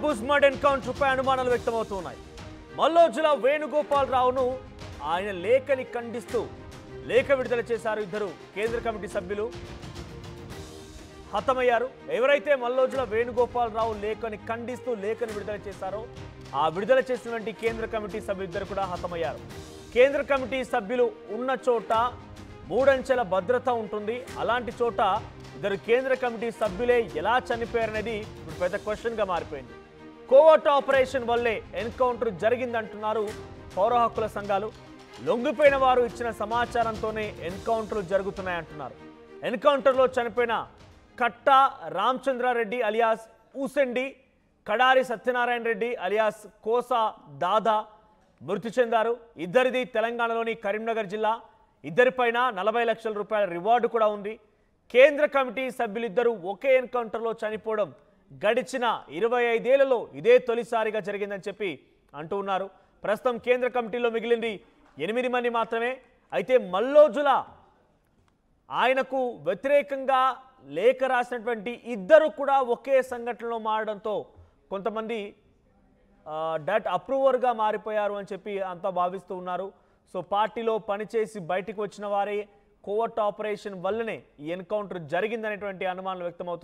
బుస్మడ్ encounter పై అనుమానాలు వ్యక్తమవుతున్నాయి. మల్లోజుల వేణుగోపాలరావును ఆయన లేఖని ఖండిస్తూ లేఖ విడుదల చేశారు. ఇద్దరు కేంద్ర కమిటీ సభ్యులు హతమయ్యారు. ఎవరైతే మల్లోజుల వేణుగోపాలరావు లేఖని ఖండిస్తూ లేఖని విడుదల చేశారో ఆ విడుదల చేసినటువంటి కేంద్ర కమిటీ సభ్యులిద్దరు కూడా హతమయ్యారు. కేంద్ర కమిటీ సభ్యులు ఉన్న చోట మూడంచెల భద్రత ఉంటుంది. అలాంటి చోట ఇద్దరు కేంద్ర కమిటీ సభ్యులే ఎలా చనిపోయారనేది ఇప్పుడు పెద్ద క్వశ్చన్గా మారిపోయింది. కోవర్ట్ ఆపరేషన్ వల్లే ఎన్కౌంటర్ జరిగిందంటున్నారు పౌర హక్కుల సంఘాలు. లొంగిపోయిన వారు ఇచ్చిన సమాచారంతోనే ఎన్కౌంటర్లు జరుగుతున్నాయంటున్నారు. ఎన్కౌంటర్లో చనిపోయిన కట్ట రామచంద్రారెడ్డి అలియాస్ ఊసెండి, కడారి సత్యనారాయణ రెడ్డి అలియాస్ కోసా దాదా మృతి చెందారు. ఇద్దరిది తెలంగాణలోని కరీంనగర్ జిల్లా. ఇద్దరిపైన 40 లక్షల రూపాయల రివార్డు కూడా ఉంది. కేంద్ర కమిటీ సభ్యులిద్దరూ ఒకే ఎన్కౌంటర్లో చనిపోవడం గడిచిన 25 ఏళ్లలో ఇదే తొలిసారిగా జరిగిందని చెప్పి అంటూ ఉన్నారు. ప్రస్తుతం కేంద్ర కమిటీలో మిగిలింది 8 మంది మాత్రమే. అయితే మల్లోజుల ఆయనకు వ్యతిరేకంగా లేఖ రాసినటువంటి ఇద్దరు కూడా ఒకే సంఘటనలో మారడంతో కొంతమంది డట్ అప్రూవర్గా మారిపోయారు అని చెప్పి అంతా భావిస్తూ ఉన్నారు. సో పార్టీలో పనిచేసి బయటికి వచ్చిన వారే కోవర్ట్ ఆపరేషన్ వల్లనే ఈ ఎన్కౌంటర్ జరిగిందనేటువంటి అనుమానాలు వ్యక్తమవుతుంది.